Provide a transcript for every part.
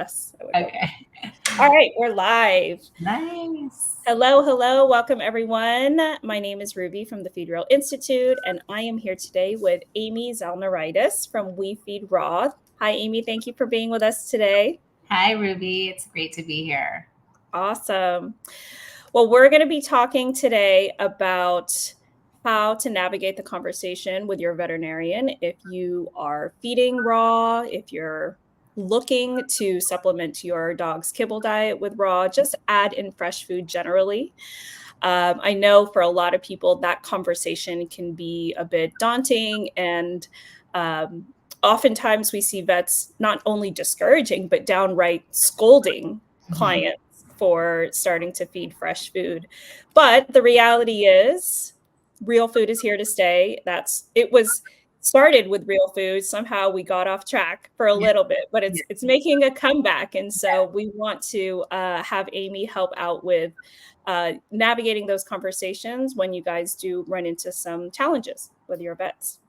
us. Okay. All right, we're live. Nice. Hello. Welcome, everyone. My name is Ruby from the Feed Real Institute, and I am here today with Amy Zalneraitis from We Feed Raw. Hi, Amy. Thank you for being with us today. Hi, Ruby. It's great to be here. Awesome. Well, we're going to be talking today about how to navigate the conversation with your veterinarian if you are feeding raw, if you're looking to supplement your dog's kibble diet with raw, just add in fresh food generally. I know for a lot of people that conversation can be a bit daunting, and oftentimes we see vets not only discouraging but downright scolding clients for starting to feed fresh food. But the reality is real food is here to stay. It was started with real food. Somehow we got off track for a little bit, but it's making a comeback. And so we want to have Amy help out with navigating those conversations when you guys do run into some challenges with your vets.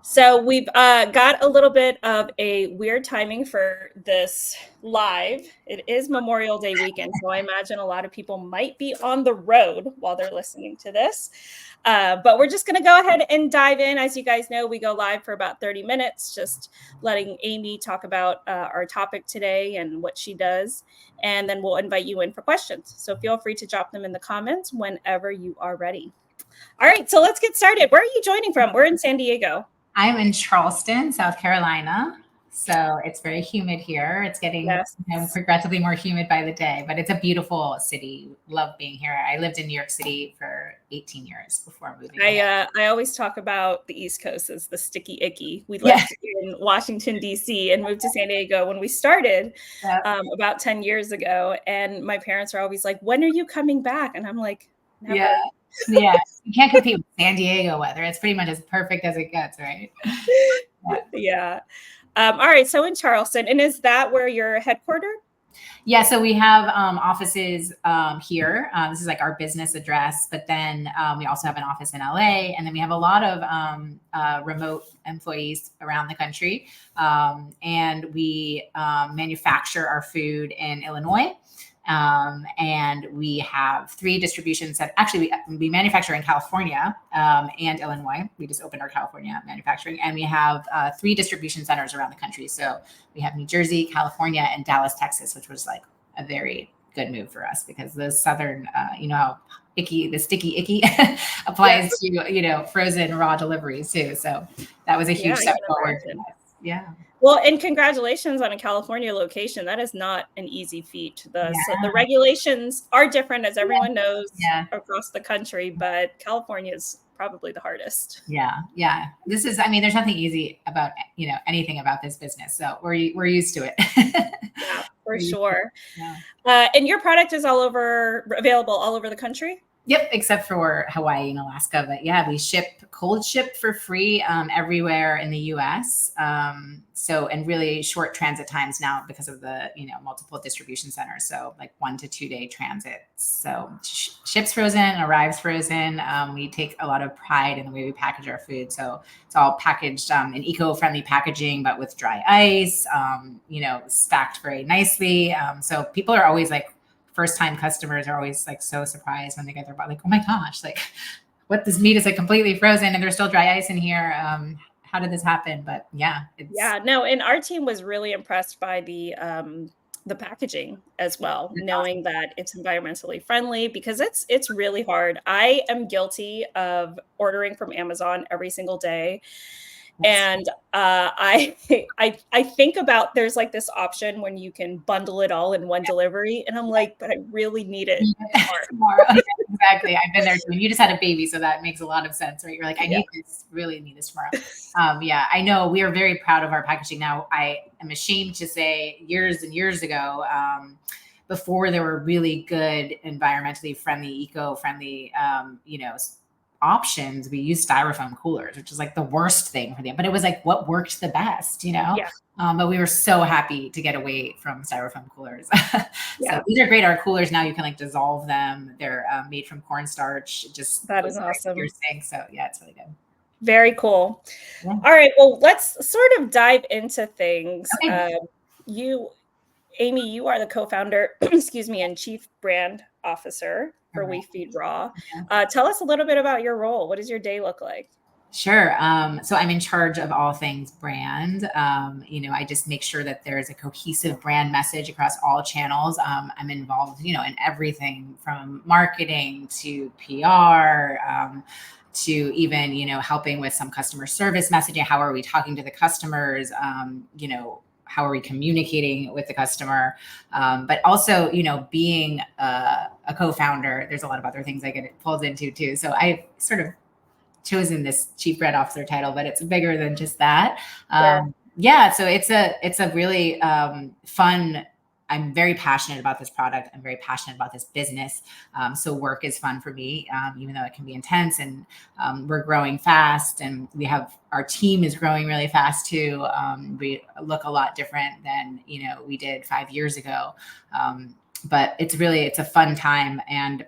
So we've got a little bit of a weird timing for this live. It is Memorial Day weekend, so I imagine a lot of people might be on the road while they're listening to this. But we're just going to go ahead and dive in. As you guys know, we go live for about 30 minutes, just letting Amy talk about our topic today and what she does. And then we'll invite you in for questions. So feel free to drop them in the comments whenever you are ready. All right, so let's get started. Where are you joining from? We're in San Diego. I'm in Charleston, South Carolina. So it's very humid here. It's getting progressively more humid by the day, but it's a beautiful city. Love being here. I lived in New York City for 18 years before moving. I always talk about the East Coast as the sticky icky. We lived in Washington, D.C. and moved to San Diego when we started about 10 years ago. And my parents are always like, when are you coming back? And I'm like, never. Yeah. You can't compete with San Diego weather. It's pretty much as perfect as it gets, right? Yeah. All right. So in Charleston, and is that where you're headquartered? Yeah, so we have offices here. This is like our business address, but then we also have an office in LA, and then we have a lot of remote employees around the country. And we manufacture our food in Illinois. And we have 3 distributions that actually we manufacture in California and Illinois. We just opened our California manufacturing, and we have 3 distribution centers around the country. So we have New Jersey, California, and Dallas, Texas, which was like a very good move for us because the southern, how the sticky icky applies to, frozen raw deliveries too. So that was a huge step forward. Yeah. Well, and congratulations on a California location. That is not an easy feat. So the regulations are different, as everyone knows, across the country, but California is probably the hardest. Yeah. This is, there's nothing easy about, anything about this business. So we're used to it. Yeah, for sure. Yeah. And your product is available all over the country? Yep, except for Hawaii and Alaska. But yeah, we cold ship for free everywhere in the US. And really short transit times now because of the, multiple distribution centers. So like 1 to 2 day transit. So ships frozen, arrives frozen. We take a lot of pride in the way we package our food. So it's all packaged in eco-friendly packaging, but with dry ice, stacked very nicely. So people are always like, first-time customers are always like so surprised when they get their box, like, oh my gosh, like what, this meat is like completely frozen and there's still dry ice in here. How did this happen? But and our team was really impressed by the packaging as well, knowing that it's environmentally friendly, because it's really hard. I am guilty of ordering from Amazon every single day. And I think about, there's like this option when you can bundle it all in one delivery, and I'm like, but I really need it tomorrow. Exactly. I've been there too. And you just had a baby, so that makes a lot of sense, right? You're like, really need this tomorrow. I know we are very proud of our packaging. Now, I am ashamed to say years and years ago, before there were really good, environmentally friendly, eco-friendly, options, we used styrofoam coolers, which is like the worst thing for them, but it was like what worked the best, but we were so happy to get away from styrofoam coolers. So these are great. Our coolers now, you can like dissolve them. They're made from cornstarch. That is awesome. So it's really good. Very cool. All right, well, let's sort of dive into things. Amy, you are the co-founder, excuse me, and chief brand officer for We Correct. Feed Raw. Yeah. Tell us a little bit about your role. What does your day look like? Sure. So I'm in charge of all things brand. I just make sure that there's a cohesive brand message across all channels. I'm involved, in everything from marketing to PR, to even, helping with some customer service messaging. How are we talking to the customers? How are we communicating with the customer? But also, being a co-founder, there's a lot of other things I get pulled into too. So I sort of chosen this chief brand officer title, but it's bigger than just that. Sure. Yeah, so it's a really fun. I'm very passionate about this product. I'm very passionate about this business. So work is fun for me, even though it can be intense. And we're growing fast, and our team is growing really fast too. We look a lot different than we did 5 years ago, but it's a fun time, and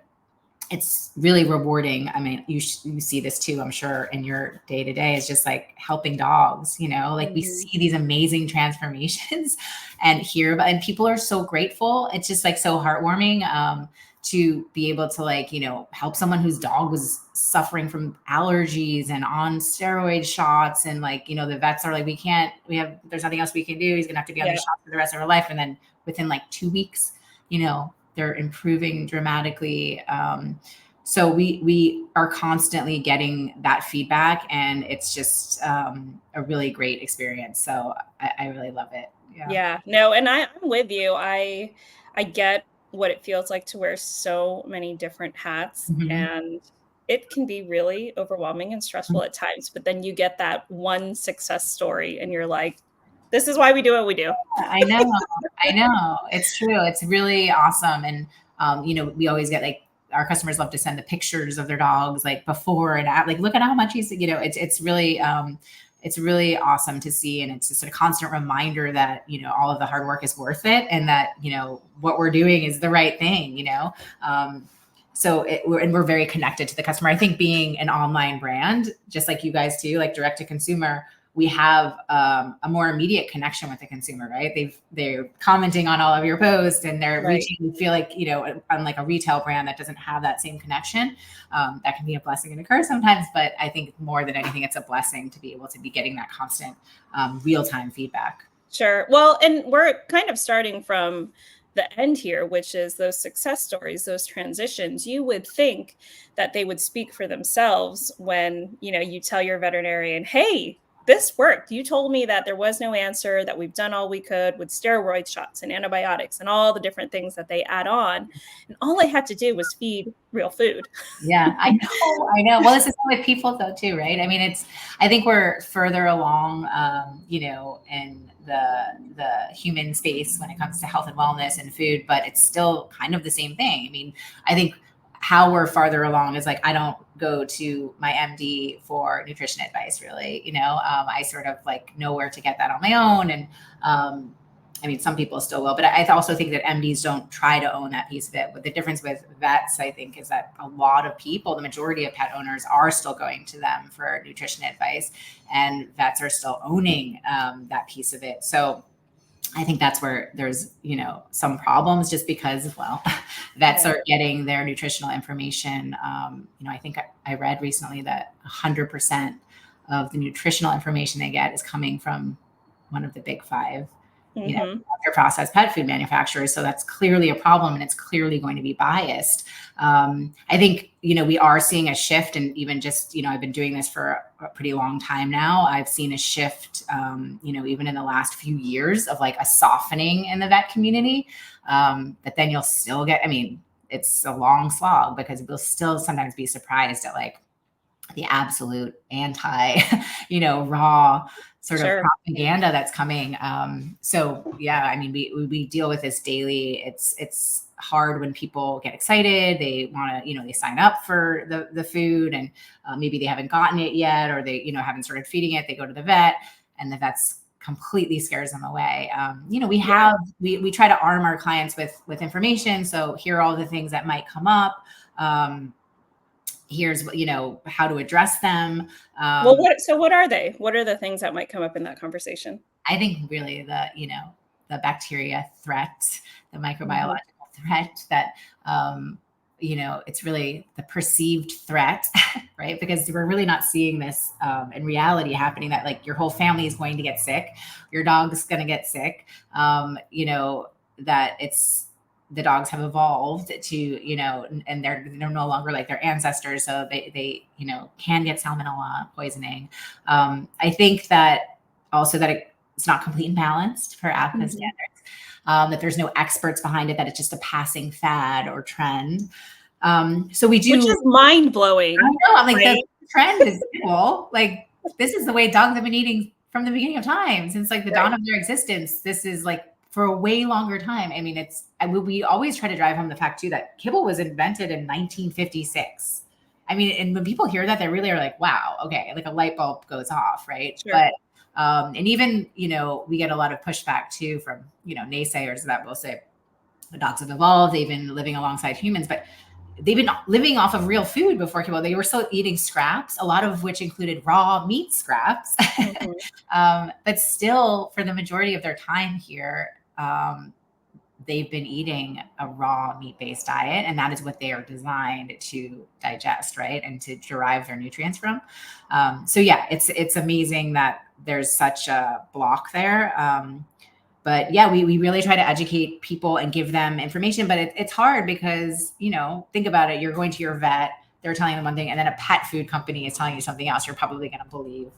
it's really rewarding. I mean, you see this too, I'm sure, in your day to day. It's just like helping dogs, like we see these amazing transformations and and people are so grateful. It's just like so heartwarming to be able to help someone whose dog was suffering from allergies and on steroid shots. And the vets are like, there's nothing else we can do. He's gonna have to be on these shots for the rest of our life. And then within 2 weeks, they're improving dramatically. So we are constantly getting that feedback, and it's just a really great experience. So I really love it. Yeah, no, and I'm with you. I get what it feels like to wear so many different hats, Mhm. and it can be really overwhelming and stressful at times, but then you get that one success story and you're like, this is why we do what we do. I know. I know. It's true. It's really awesome. And, we always get our customers love to send the pictures of their dogs before and after, look at how much it's really awesome to see. And it's just a constant reminder that, all of the hard work is worth it, and that, what we're doing is the right thing. So we're very connected to the customer. I think being an online brand, just like you guys do, direct to consumer, we have a more immediate connection with the consumer, right? They're commenting on all of your posts, and they're reaching. You feel like, unlike a retail brand that doesn't have that same connection, that can be a blessing and a curse sometimes. But I think more than anything, it's a blessing to be able to be getting that constant real-time feedback. Sure. Well, and we're kind of starting from the end here, which is those success stories, those transitions. You would think that they would speak for themselves when, you tell your veterinarian, hey, this worked. You told me that there was no answer, that we've done all we could with steroid shots and antibiotics and all the different things that they add on. And all I had to do was feed real food. Yeah, I know. I know. Well, this is with people though too, right? I mean, I think we're further along, in the human space when it comes to health and wellness and food, but it's still kind of the same thing. I mean, I think how we're farther along is I don't go to my MD for nutrition advice, really. I sort of know where to get that on my own. And, I mean, some people still will, but I also think that MDs don't try to own that piece of it. But the difference with vets, I think, is that a lot of people, the majority of pet owners, are still going to them for nutrition advice, and vets are still owning that piece of it. So I think that's where there's, some problems, just because, well, vets are getting their nutritional information. I think I read recently that 100% of the nutritional information they get is coming from one of the big five, ultra processed pet food manufacturers. So that's clearly a problem, and it's clearly going to be biased. I think, we are seeing a shift, and even just, I've been doing this for a pretty long time now. I've seen a shift, even in the last few years, of a softening in the vet community. But then you'll still get, I mean, it's a long slog, because we'll still sometimes be surprised at the absolute anti, raw sort of propaganda that's coming. So yeah, I mean, we deal with this daily. It's hard when people get excited. They want to, they sign up for the food, and maybe they haven't gotten it yet, or they, haven't started feeding it. They go to the vet, and the vet's completely scares them away. We try to arm our clients with information. So here are all the things that might come up. Here's how to address them. Well, what are they? What are the things that might come up in that conversation? I think really the bacteria threat, the Mhm. microbiological threat that, it's really the perceived threat, right? Because we're really not seeing this in reality happening, that like your whole family is going to get sick, your dog's going to get sick, that it's, the dogs have evolved to, and they're no longer like their ancestors. So they can get salmonella poisoning. I think that also that it's not complete and balanced per APA Mhm. standards, that there's no experts behind it, that it's just a passing fad or trend. So we Which do, is mind I blowing, know, I'm like, the right? trend is cool. Like, this is the way dogs have been eating from the beginning of time, since like the dawn Right. of their existence. This is like for a way longer time. I mean, we always try to drive home the fact too that kibble was invented in 1956. I mean, and when people hear that, they really are like, wow, okay, like a light bulb goes off, right? Sure. But and even, we get a lot of pushback too from, naysayers that will say the dogs have evolved, they've been living alongside humans, but they've been living off of real food before kibble. They were still eating scraps, a lot of which included raw meat scraps. Mhm. But still, for the majority of their time here, they've been eating a raw meat-based diet, and that is what they are designed to digest, right, and to derive their nutrients from. So yeah, it's amazing that there's such a block there. But yeah, we really try to educate people and give them information, but it's hard because, think about it. You're going to your vet, they're telling them one thing, and then a pet food company is telling you something else. You're probably going to believe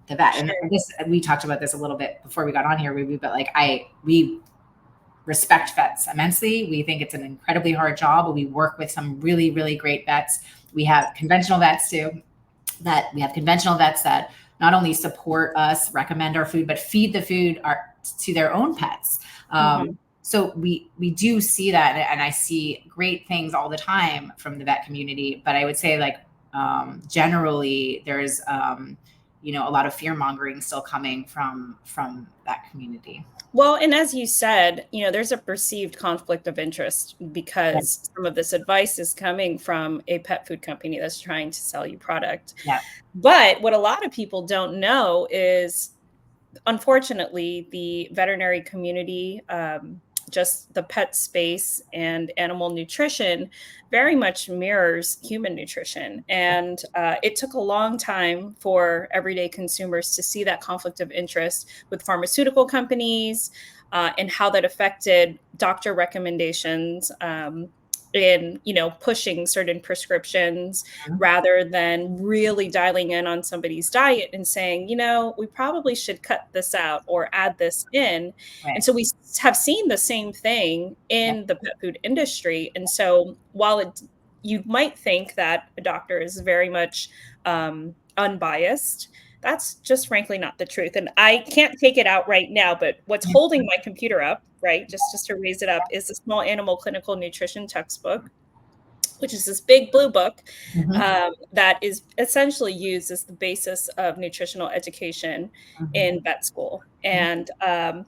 the vet. And Sure. this, we talked about this a little bit before we got on here, but like, we respect vets immensely. We think it's an incredibly hard job, but we work with some really, really great vets. We have conventional vets too, that not only support us, recommend our food, but feed the food to their own pets. Mhm. So we do see that, and I see great things all the time from the vet community. But I would say, like, generally, there's a lot of fear mongering still coming from that community. Well, and as you said, there's a perceived conflict of interest Yeah, because some of this advice is coming from a pet food company that's trying to sell you product. yeah, But what a lot of people don't know is, unfortunately, the veterinary community, just the pet space and animal nutrition very much mirrors human nutrition. And it took a long time for everyday consumers to see that conflict of interest with pharmaceutical companies, and how that affected doctor recommendations. In pushing certain prescriptions mhm, rather than really dialing in on somebody's diet and saying, we probably should cut this out or add this in. And right, so we have seen the same thing yeah, in the pet food industry. And so you might think that a doctor is very much unbiased. That's just frankly not the truth. And I can't take it out right now, but what's yeah, holding my computer up, right, just to raise it up, is a small animal clinical nutrition textbook, which is this big blue book, mhm, that is essentially used as the basis of nutritional education mhm, in vet school. yeah, And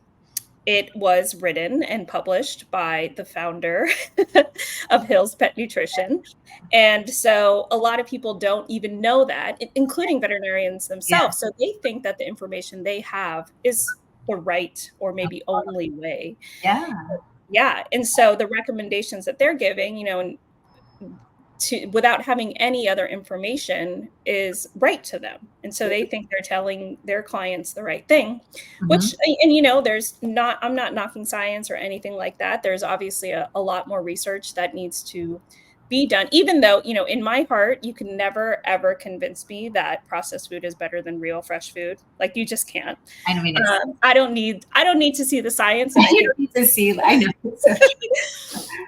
it was written and published by the founder of Hill's Pet Nutrition. And so a lot of people don't even know that, including veterinarians yeah, themselves. So they think that the information they have is the right or maybe only way. yeah, Yeah. And so the recommendations that they're giving, and to without having any other information is right to them. And so they think they're telling their clients the right thing, which, mhm, and there's not, I'm not knocking science or anything like that. There's obviously a lot more research that needs to be done, even though, in my heart, you can never ever convince me that processed food is better than real fresh food. Like, you just can't. I mean, it's I don't need to see the science, and I you think don't need to see. I know. It's so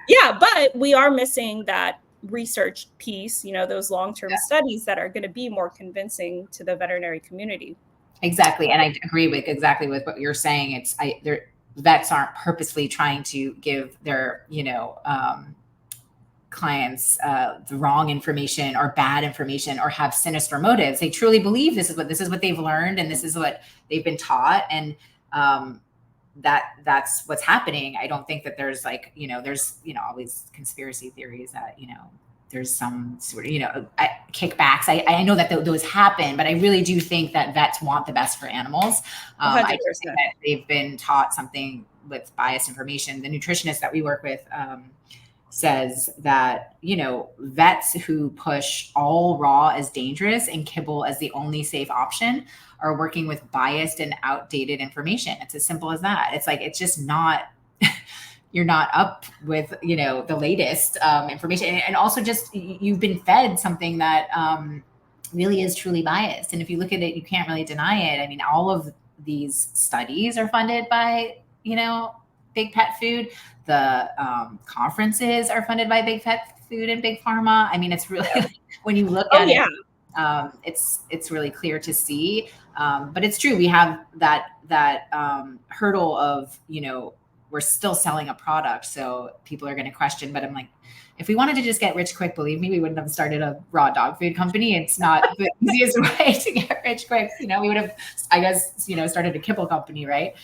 yeah, but we are missing that research piece, those long-term yeah, studies that are gonna be more convincing to the veterinary community. exactly, and I agree with exactly with what you're saying. Their vets aren't purposely trying to give their clients the wrong information or bad information or have sinister motives. They truly believe this is what they've learned and this is what they've been taught, and that's what's happening. I don't think that there's always conspiracy theories that there's some sort of, kickbacks. I know that those happen, but I really do think that vets want the best for animals. I just think 100%. that they've been taught something with biased information. The nutritionist that we work with says that, vets who push all raw as dangerous and kibble as the only safe option are working with biased and outdated information. It's as simple as that. It's like, it's just not, you're not up with, the latest information. And also just, you've been fed something that really is truly biased. And if you look at it, you can't really deny it. I mean, all of these studies are funded by, big pet food. The conferences are funded by big pet food and big pharma. I mean, it's really, when you look at it, it's really clear to see. But it's true. We have that hurdle of, we're still selling a product. So people are going to question, but I'm like, if we wanted to just get rich quick, believe me, we wouldn't have started a raw dog food company. It's not the easiest way to get rich quick. We would have, I guess, started a kibble company, right?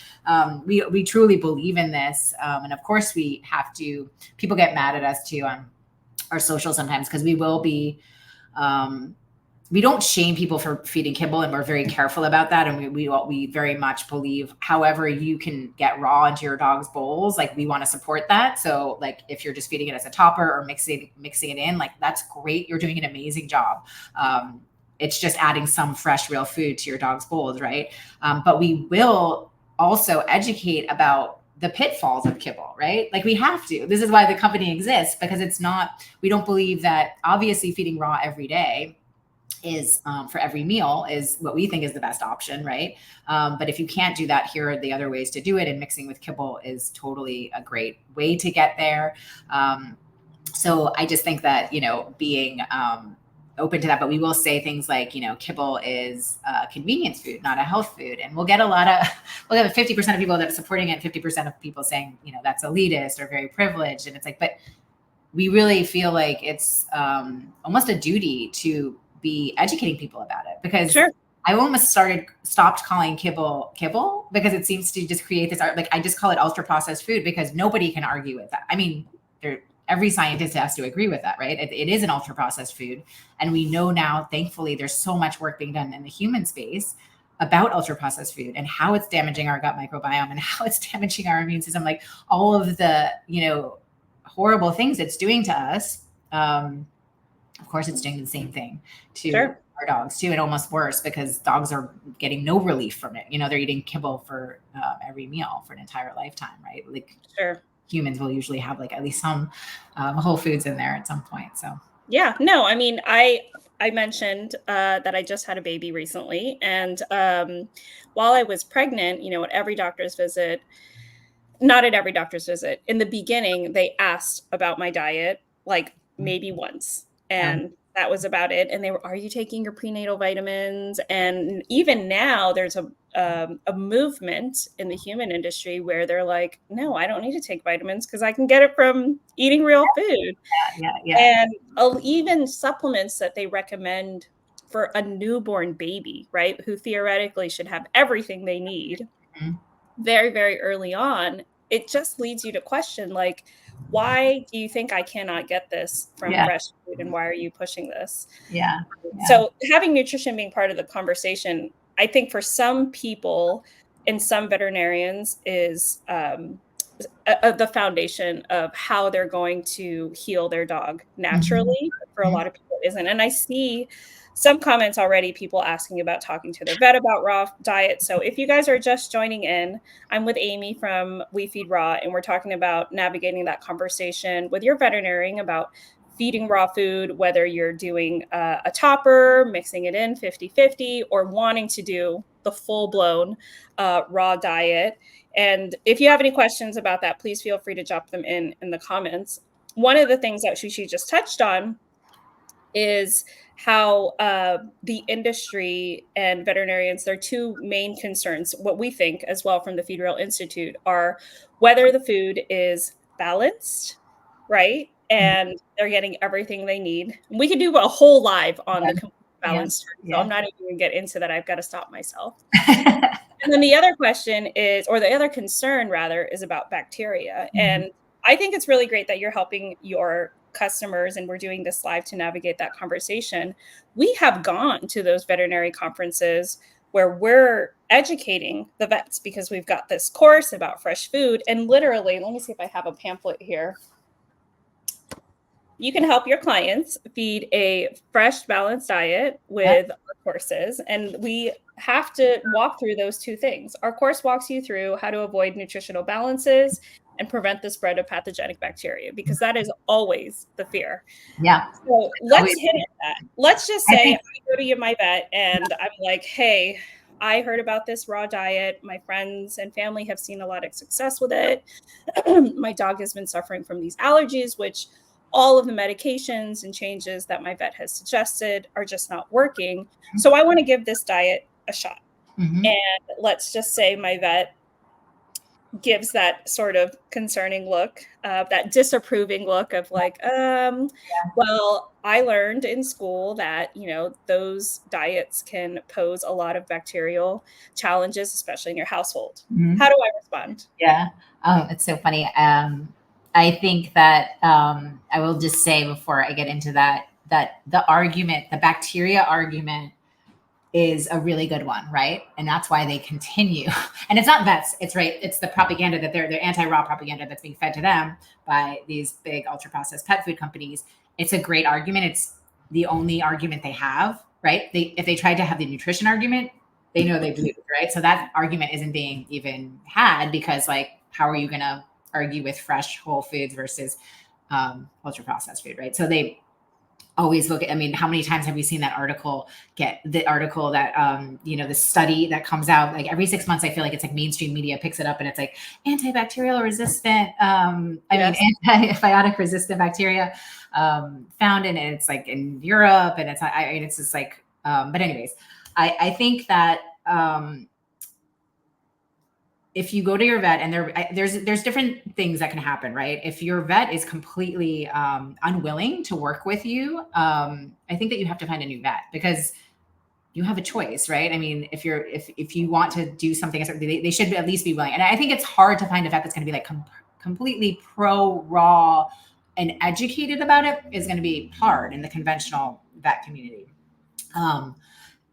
We truly believe in this. And of course we have to, people get mad at us too on our social sometimes, because we will be, we don't shame people for feeding kibble, and we're very careful about that. And we very much believe, however you can get raw into your dog's bowls, like we want to support that. So like if you're just feeding it as a topper or mixing it in, like that's great. You're doing an amazing job. It's just adding some fresh, real food to your dog's bowls, right? But we will also educate about the pitfalls of kibble, right? Like we have to. This is why the company exists, because it's not, we don't believe that obviously feeding raw every day is for every meal is what we think is the best option, right? But if you can't do that, here are the other ways to do it. And mixing with kibble is totally a great way to get there. So I just think that, being open to that, but we will say things like, kibble is a convenience food, not a health food. And we'll get 50% of people that are supporting it, 50% of people saying, that's elitist or very privileged. And it's like, but we really feel like it's almost a duty to be educating people about it, because I almost stopped calling kibble because it seems to just create this, like, I just call it ultra processed food because nobody can argue with that. I mean, every scientist has to agree with that, right? It is an ultra processed food. And we know now, thankfully, there's so much work being done in the human space about ultra processed food and how it's damaging our gut microbiome and how it's damaging our immune system, like all of the, horrible things it's doing to us. Of course, it's doing the same thing to our dogs too, and almost worse, because dogs are getting no relief from it. They're eating kibble for every meal for an entire lifetime, right? Like humans will usually have like at least some whole foods in there at some point. So yeah, no, I mean, I mentioned that I just had a baby recently, and while I was pregnant, at every doctor's visit, not at every doctor's visit, in the beginning, they asked about my diet, like maybe once. And that was about it. And they were, are you taking your prenatal vitamins? And even now there's a movement in the human industry where they're like, no, I don't need to take vitamins because I can get it from eating real food. And even supplements that they recommend for a newborn baby, right? Who theoretically should have everything they need very, very early on. It just leads you to question, like, why do you think I cannot get this from fresh food, and why are you pushing this? So having nutrition being part of the conversation, I think for some people and some veterinarians is the foundation of how they're going to heal their dog naturally. For a lot of people, it isn't. And I see some comments already, people asking about talking to their vet about raw diet. So if you guys are just joining in, I'm with Amy from We Feed Raw, and we're talking about navigating that conversation with your veterinarian about feeding raw food, whether you're doing a topper, mixing it in 50-50, or wanting to do the full-blown raw diet. And if you have any questions about that, please feel free to drop them in the comments. One of the things that she just touched on is how the industry and veterinarians, their two main concerns, what we think as well from the Feed Real Institute, are whether the food is balanced, right? And they're getting everything they need. We could do a whole live on the complete balanced food. So I'm not even going to get into that. I've got to stop myself. And then the other question is, or the other concern rather, is about bacteria. And I think it's really great that you're helping your customers, and we're doing this live to navigate that conversation, we have gone to those veterinary conferences where we're educating the vets because we've got this course about fresh food. And literally, let me see if I have a pamphlet here. You can help your clients feed a fresh, balanced diet with our courses. And we have to walk through those two things. Our course walks you through how to avoid nutritional balances and prevent the spread of pathogenic bacteria, because that is always the fear. Yeah. So let's hit that. Let's just say I go to my vet and I'm like, hey, I heard about this raw diet. My friends and family have seen a lot of success with it. My dog has been suffering from these allergies, which all of the medications and changes that my vet has suggested are just not working. So I want to give this diet a shot. Mm-hmm. And let's just say my vet gives that sort of concerning look, that disapproving look of like, well, I learned in school that, those diets can pose a lot of bacterial challenges, especially in your household. Mm-hmm. How do I respond? Yeah. It's so funny. I think that I will just say before I get into that the argument, the bacteria argument, is a really good one, right? And that's why they continue. And it's not vets, it's right. It's the propaganda that they're anti-raw propaganda that's being fed to them by these big ultra-processed pet food companies. It's a great argument. It's the only argument they have, right? If they tried to have the nutrition argument, they know they lose, right? So that argument isn't being even had, because like, how are you going to argue with fresh whole foods versus ultra-processed food, right? So they always look at, how many times have we seen that article that, the study that comes out like every 6 months? I feel like it's like mainstream media picks it up and it's like antibacterial resistant, antibiotic resistant bacteria found in it. It's like in Europe, and it's just like, but anyways, I think that if you go to your vet and there's different things that can happen, right? If your vet is completely unwilling to work with you, I think that you have to find a new vet, because you have a choice, right? If you want to do something, they should at least be willing. And I think it's hard to find a vet that's going to be like completely pro raw and educated about it. Is going to be hard in the conventional vet community. I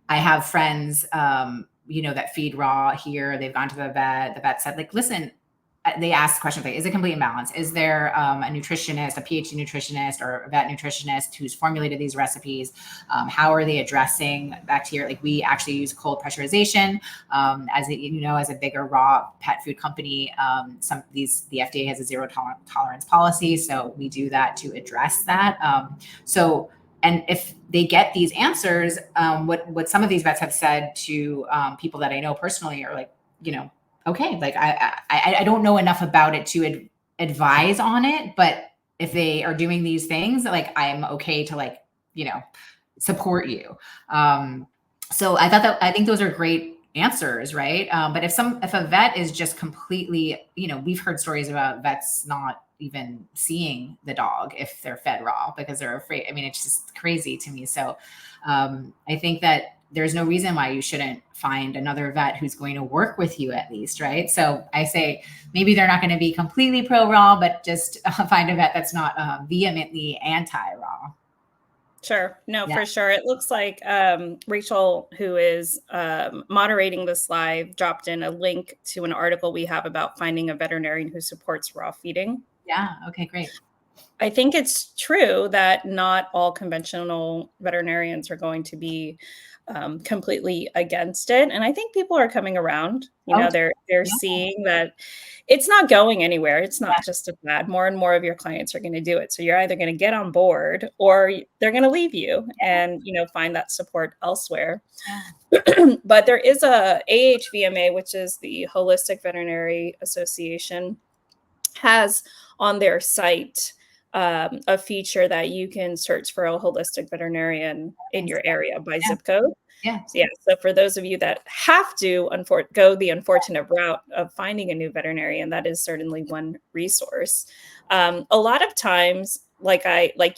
have friends, that feed raw here. They've gone to the vet. The vet said, like, listen, they asked the question, like, is it complete imbalance? Is there a nutritionist, a PhD nutritionist or a vet nutritionist who's formulated these recipes? How are they addressing bacteria? Like, we actually use cold pressurization as a bigger raw pet food company. The FDA has a zero tolerance policy. So we do that to address that. And if they get these answers, what some of these vets have said to people that I know personally are like, okay, like I don't know enough about it to advise on it, but if they are doing these things, like I'm okay to support you. So I think those are great answers, right? But if a vet is just completely, we've heard stories about vets not even seeing the dog if they're fed raw because they're afraid. It's just crazy to me. So I think that there's no reason why you shouldn't find another vet who's going to work with you at least, right? So I say maybe they're not going to be completely pro raw, but just find a vet that's not vehemently anti raw. Sure. No, for sure. It looks like Rachel, who is moderating this live, dropped in a link to an article we have about finding a veterinarian who supports raw feeding. Yeah. Okay, great. I think it's true that not all conventional veterinarians are going to be completely against it. And I think people are coming around. They're seeing that it's not going anywhere. It's not just a fad. More and more of your clients are going to do it. So you're either going to get on board or they're going to leave you and, find that support elsewhere. But there is a AHVMA, which is the Holistic Veterinary Association, has on their site a feature that you can search for a holistic veterinarian in your area by zip code. So for those of you that have to go the unfortunate route of finding a new veterinarian, that is certainly one resource. A lot of times, like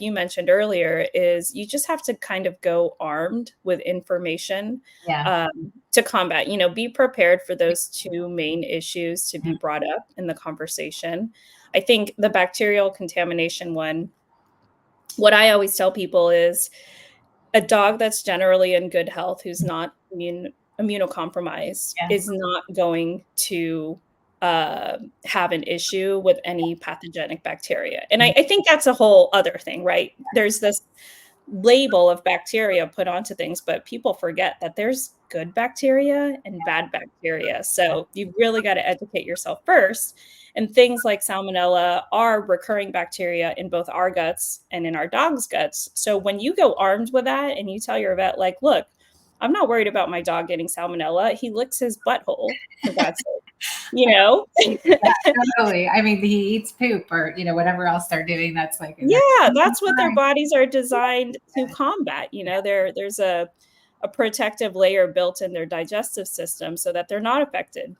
you mentioned earlier, is you just have to kind of go armed with information to combat, be prepared for those two main issues to be brought up in the conversation. I think the bacterial contamination one what I always tell people is a dog that's generally in good health, who's not immunocompromised, Yeah. is not going to have an issue with any pathogenic bacteria. And I think that's a whole other thing, right? There's this label of bacteria put onto things, but people forget that there's good bacteria and bad bacteria. So you've really got to educate yourself first. And things like salmonella are recurring bacteria in both our guts and in our dog's guts. So when you go armed with that and you tell your vet, like, look, I'm not worried about my dog getting salmonella. He licks his butthole, for God's sake, you know? Yeah, totally. I mean, he eats poop or, whatever else they're doing. That's like, Yeah, that's what their bodies are designed to combat. There's a protective layer built in their digestive system so that they're not affected.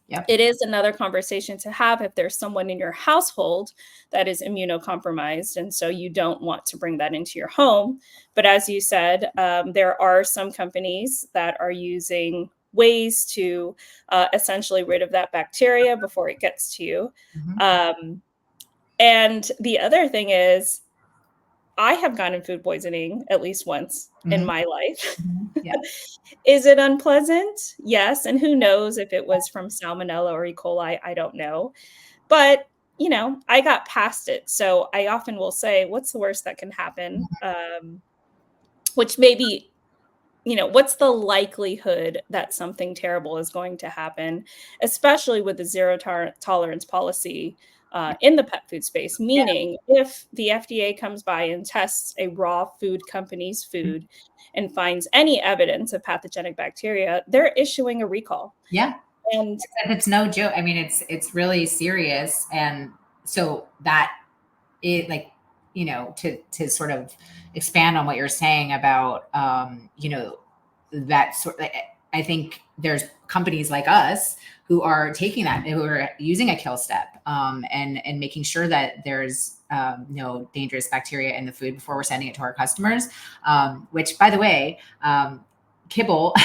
Yep. It is another conversation to have if there's someone in your household that is immunocompromised, and so you don't want to bring that into your home. But as you said, there are some companies that are using ways to essentially rid of that bacteria before it gets to you. Mhm. And the other thing is, I have gotten food poisoning at least once in Mhm. my life. Mhm. Yeah. Is it unpleasant? Yes, and who knows if it was from salmonella or E. coli, I don't know. But, I got past it. So I often will say, what's the worst that can happen? Which maybe, what's the likelihood that something terrible is going to happen, especially with the zero tolerance policy in the pet food space? Meaning, if the FDA comes by and tests a raw food company's food and finds any evidence of pathogenic bacteria, they're issuing a recall. Yeah. And It's no joke. I mean, it's really serious. And so that it like, to sort of expand on what you're saying about, that sort I think there's companies like us who are taking that, who are using a kill step, and making sure that there's no dangerous bacteria in the food before we're sending it to our customers. Which, by the way, kibble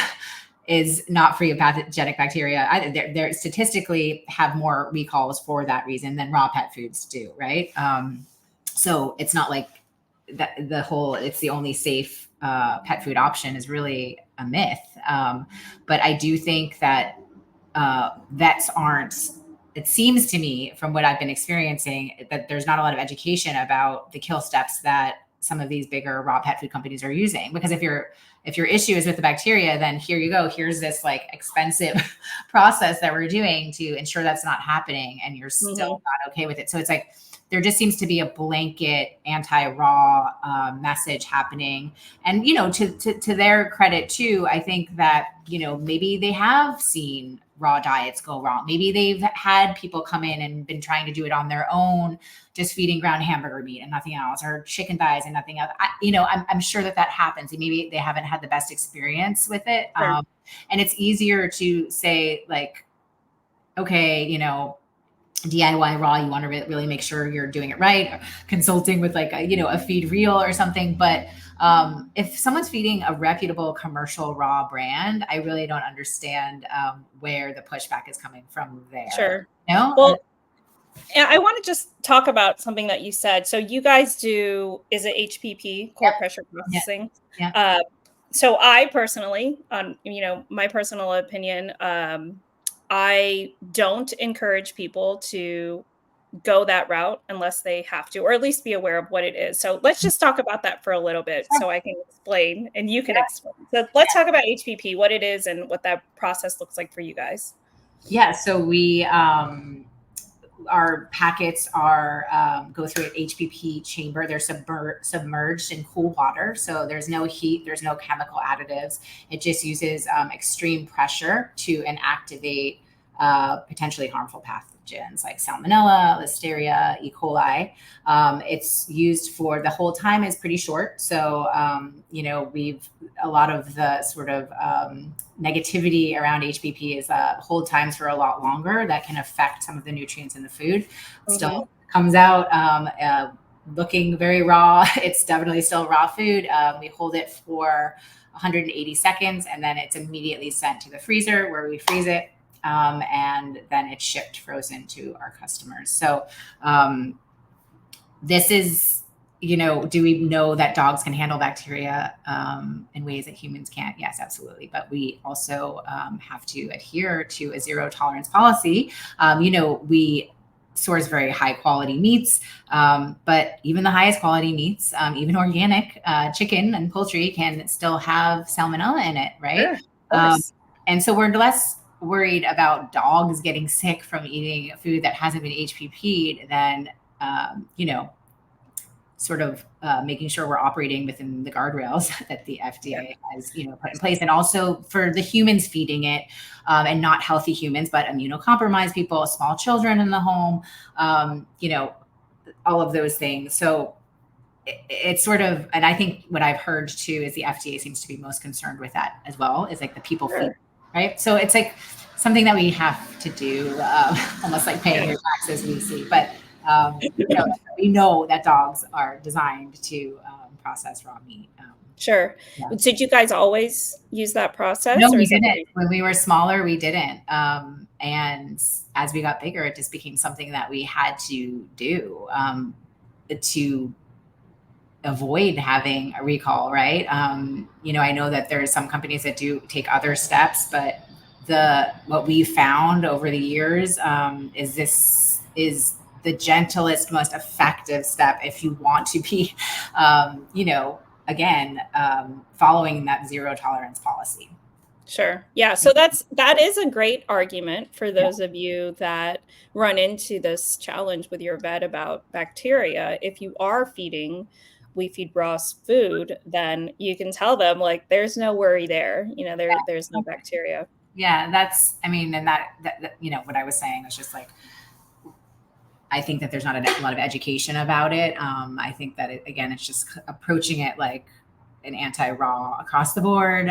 is not free of pathogenic bacteria. They're statistically have more recalls for that reason than raw pet foods do, right? So it's not like that it's the only safe pet food option is really a myth. But I do think that vets aren't, it seems to me from what I've been experiencing, that there's not a lot of education about the kill steps that some of these bigger raw pet food companies are using. Because if your issue is with the bacteria, then here you go. Here's this like expensive process that we're doing to ensure that's not happening, and you're still not okay with it. So it's like there just seems to be a blanket anti-raw message happening. And to their credit too, I think that maybe they have seen raw diets go wrong. Maybe they've had people come in and been trying to do it on their own, just feeding ground hamburger meat and nothing else, or chicken thighs and nothing else. I'm sure that happens. Maybe they haven't had the best experience with it. Sure. And it's easier to say like, okay, DIY raw, you want to really make sure you're doing it right, consulting with like a feed reel or something. But if someone's feeding a reputable commercial raw brand, I really don't understand where the pushback is coming from there. Sure. No? Well, I want to just talk about something that you said. So you guys do, is it HPP, core pressure processing? Yeah. So I personally, my personal opinion, I don't encourage people to go that route unless they have to, or at least be aware of what it is. So let's just talk about that for a little bit so I can explain and you can explain. So let's talk about HPP, what it is and what that process looks like for you guys. Yeah. So we, our packets are go through an HPP chamber. They're submerged in cool water. So there's no heat, there's no chemical additives. It just uses extreme pressure to inactivate potentially harmful pathogens like salmonella, listeria, E. coli. It's used for the whole time is pretty short. So, we've a lot of the sort of negativity around HPP is hold times for a lot longer that can affect some of the nutrients in the food. Still comes out looking very raw. It's definitely still raw food. We hold it for 180 seconds and then it's immediately sent to the freezer where we freeze it. And then it's shipped frozen to our customers. So this is do we know that dogs can handle bacteria in ways that humans can't? Yes, absolutely. But we also have to adhere to a zero tolerance policy. We source very high quality meats, but even the highest quality meats, even organic chicken and poultry, can still have salmonella in it, right? Sure, of course. And so we're less worried about dogs getting sick from eating food that hasn't been HPP'd than, sort of making sure we're operating within the guardrails that the FDA has, put in place, and also for the humans feeding it, and not healthy humans, but immunocompromised people, small children in the home, all of those things. So it's sort of, and I think what I've heard too is the FDA seems to be most concerned with that as well, is like the people feed, right? So it's like something that we have to do, almost like paying your taxes, we see, but we know that dogs are designed to process raw meat. Sure. Yeah. Did you guys always use that process? No, or we is that didn't. When we were smaller, we didn't. And as we got bigger, it just became something that we had to do to avoid having a recall, right? I know that there are some companies that do take other steps, but what we found over the years is this is the gentlest, most effective step if you want to be, following that zero tolerance policy. Sure. Yeah. So that is a great argument for those of you that run into this challenge with your vet about bacteria. If you are feeding We Feed Ross food, then you can tell them, like, there's no worry there. There's no bacteria. Yeah, and that what I was saying is just like, I think that there's not a lot of education about it. I think that it's just approaching it like an anti-raw across the board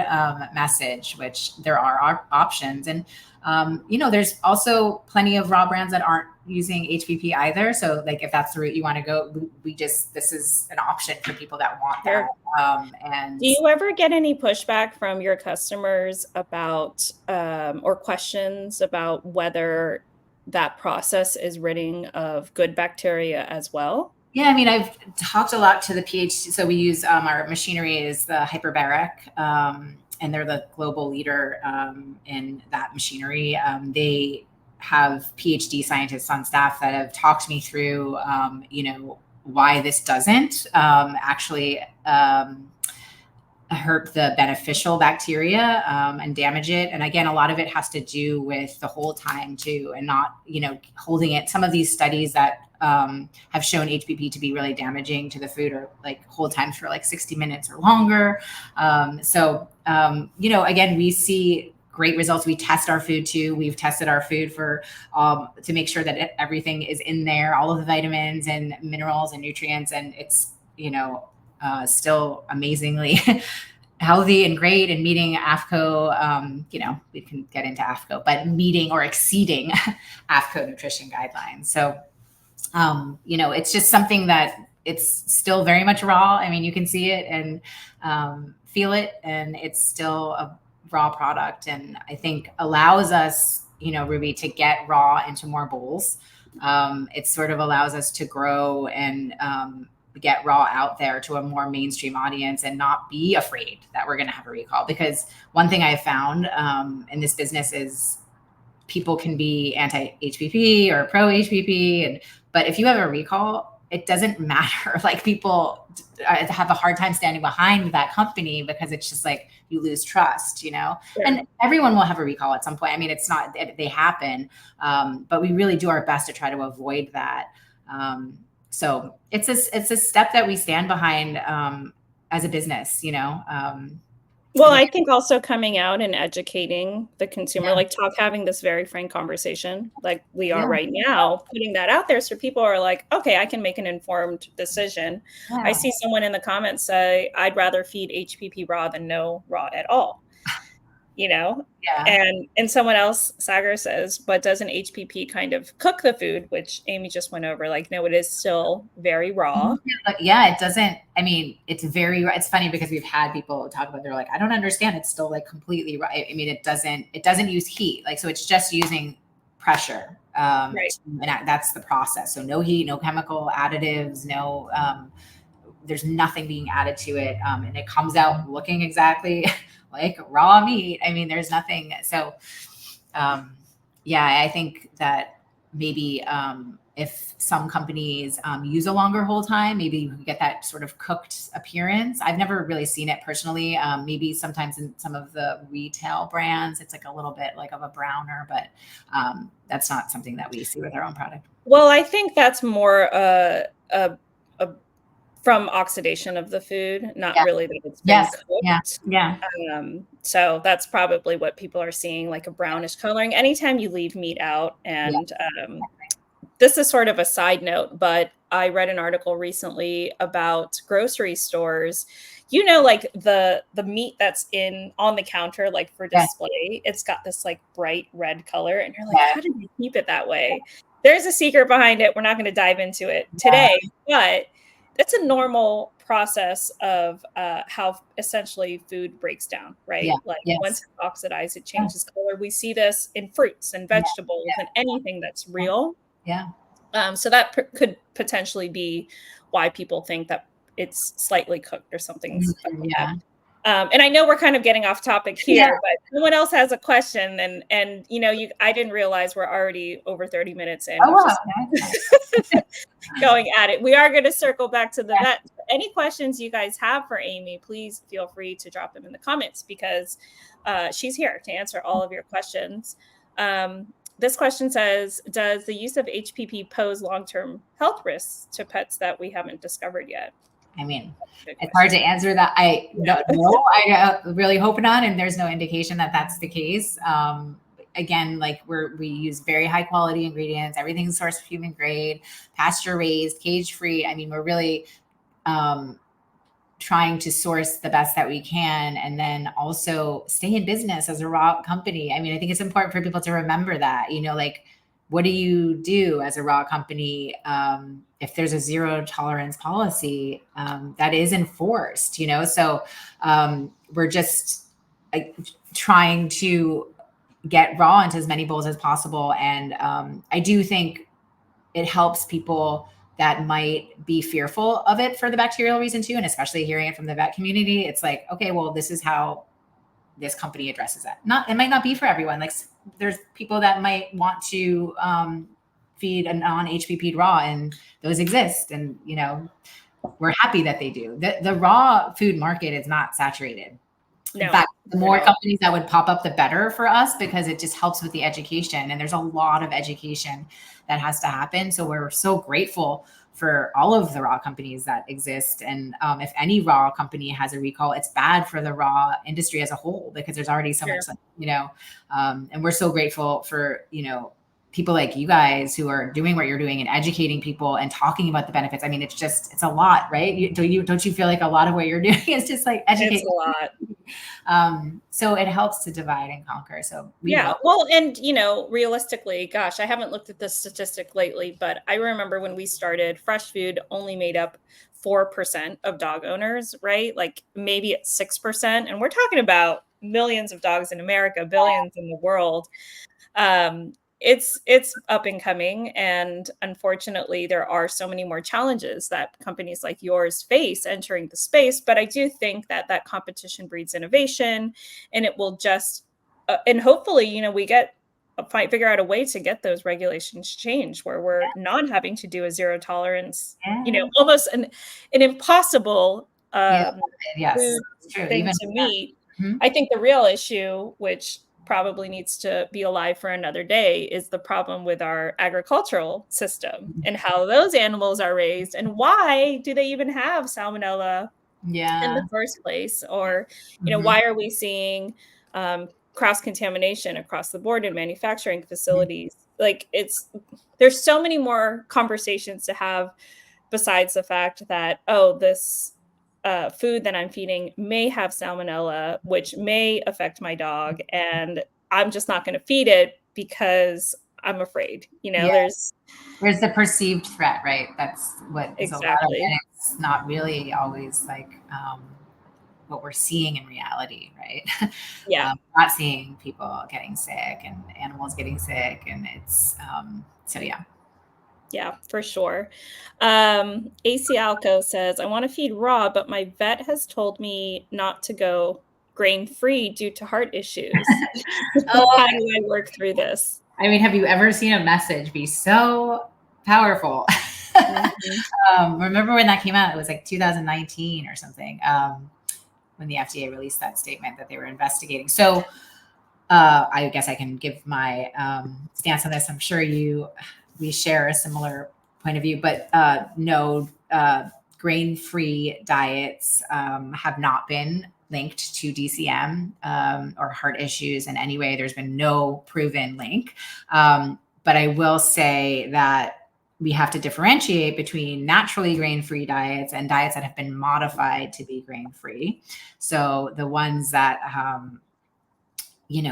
message, which there are options. And, there's also plenty of raw brands that aren't using HPP either. So like, if that's the route you want to go, this is an option for people that want that. And do you ever get any pushback from your customers about, or questions about whether that process is ridding of good bacteria as well? Yeah, I've talked a lot to the PhD. So we use our machinery is the hyperbaric, and they're the global leader in that machinery. They have PhD scientists on staff that have talked me through, why this doesn't actually hurt the beneficial bacteria and damage it. And again, a lot of it has to do with the hold time too, and not, holding it. Some of these studies that have shown HPP to be really damaging to the food, or like hold times for like 60 minutes or longer. Again, we see great results. We test our food too. We've tested our food for to make sure that everything is in there, all of the vitamins and minerals and nutrients, and it's still amazingly healthy and great, and meeting AAFCO, we can get into AAFCO, but meeting or exceeding AAFCO nutrition guidelines. So, it's just something that it's still very much raw. You can see it and feel it, and it's still a raw product. And I think allows us, Ruby, to get raw into more bowls. It sort of allows us to grow and get raw out there to a more mainstream audience, and not be afraid that we're going to have a recall. Because one thing I have found in this business is people can be anti-HPP or pro-HPP, but if you have a recall, it doesn't matter. Like, people have a hard time standing behind that company, because it's just like you lose trust, Sure. And everyone will have a recall at some point. It's not, they happen, but we really do our best to try to avoid that. So it's a step that we stand behind as a business, Well, I think also coming out and educating the consumer, like having this very frank conversation like we are right now, putting that out there so people are like, okay, I can make an informed decision. Yeah. I see someone in the comments say, I'd rather feed HPP raw than no raw at all. And someone else, Sagar, says, but doesn't HPP kind of cook the food, which Amy just went over? Like, no, it is still very raw. Yeah, it doesn't. It's funny because we've had people talk about, they're like, I don't understand. It's still like completely raw. It doesn't use heat. Like, so it's just using pressure. Right. And that's the process. So no heat, no chemical additives, no there's nothing being added to it. And it comes out looking exactly like raw meat. I mean, there's nothing. So, yeah, I think that maybe if some companies use a longer hold time, maybe you can get that sort of cooked appearance. I've never really seen it personally. Maybe sometimes in some of the retail brands, it's like a little bit like of a browner, but that's not something that we see with our own product. Well, I think that's more a from oxidation of the food, not Yeah. really that it's been Yes. Yeah. cooked. Yeah. So that's probably what people are seeing, like a brownish coloring anytime you leave meat out. Yeah. And this is sort of a side note, but I read an article recently about grocery stores. You know, like the meat that's in on the counter, like for Yeah. display, it's got this like bright red color, and you're like, Yeah. how did you keep it that way? There's a secret behind it. We're not going to dive into it today, but it's a normal process of how essentially food breaks down, Yeah. right? Like once Yes. it's oxidized, it changes color. We see this in fruits and Yeah. vegetables and anything that's real. Yeah. So that could potentially be why people think that it's slightly cooked or something's up with it. Yeah. And I know we're kind of getting off topic Yeah. here, but someone else has a question, and I didn't realize we're already over 30 minutes in. Oh, wow. Just going at it. We are going to circle back to the vet. Any questions you guys have for Amy, please feel free to drop them in the comments, because she's here to answer all of your questions. This question says, does the use of HPP pose long-term health risks to pets that we haven't discovered yet? I mean, it's hard to answer that. I don't know. I really hope not. And there's no indication that that's the case. Again, like we use very high quality ingredients. Everything's sourced human grade, pasture raised, cage free. I mean, we're really trying to source the best that we can, and then also stay in business as a raw company. I mean, I think it's important for people to remember that, like, what do you do as a raw company if there's a zero tolerance policy that is enforced, So we're just trying to get raw into as many bowls as possible. And I do think it helps people that might be fearful of it for the bacterial reason too. And especially hearing it from the vet community, it's like, okay, well, this is how this company addresses that. It might not be for everyone. Like there's people that might want to feed a non-HPP raw, and those exist. And, we're happy that they do. The raw food market is not saturated. No, in fact, the more companies that would pop up, the better for us, because it just helps with the education. And there's a lot of education that has to happen. So we're so grateful for all of the raw companies that exist. And if any raw company has a recall, it's bad for the raw industry as a whole, because there's already so much, and we're so grateful for, people like you guys who are doing what you're doing and educating people and talking about the benefits. I mean, it's a lot, right? Don't you feel like a lot of what you're doing is just like educating? It's a lot. So it helps to divide and conquer. So well, and realistically, gosh, I haven't looked at this statistic lately, but I remember when we started, fresh food only made up 4% of dog owners, right? Like maybe it's 6%, and we're talking about millions of dogs in America, billions in the world. It's up and coming, and unfortunately there are so many more challenges that companies like yours face entering the space. But I do think that competition breeds innovation, and it will just and hopefully we figure out a way to get those regulations changed, where we're not having to do a zero tolerance, almost an impossible food thing to meet. I think the real issue, which probably needs to be alive for another day, is the problem with our agricultural system and how those animals are raised, and why do they even have salmonella in the first place? Or why are we seeing cross contamination across the board in manufacturing facilities? Like there's so many more conversations to have, besides the fact that, this food that I'm feeding may have salmonella, which may affect my dog, and I'm just not going to feed it because I'm afraid. There's the perceived threat, right? That's what is exactly. A lot of it. It's not really always like what we're seeing in reality, right? Yeah. Not seeing people getting sick and animals getting sick, and it's so yeah. Yeah, for sure. AC Alco says, I want to feed raw, but my vet has told me not to go grain free due to heart issues. Oh, How do I work through this? I mean, have you ever seen a message be so powerful? Mhm. Remember when that came out? It was like 2019 or something, when the FDA released that statement that they were investigating. So I guess I can give my stance on this. I'm sure we share a similar point of view, but no, grain-free diets have not been linked to DCM or heart issues in any way. There's been no proven link. But I will say that we have to differentiate between naturally grain-free diets and diets that have been modified to be grain-free. So the ones that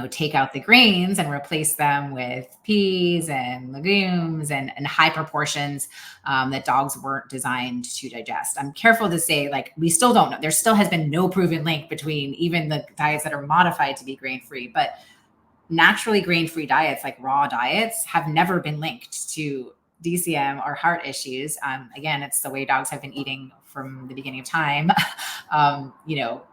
take out the grains and replace them with peas and legumes and high proportions that dogs weren't designed to digest. I'm careful to say, like, we still don't know. There still has been no proven link between even the diets that are modified to be grain-free, but naturally grain-free diets, like raw diets, have never been linked to DCM or heart issues. Again, it's the way dogs have been eating from the beginning of time.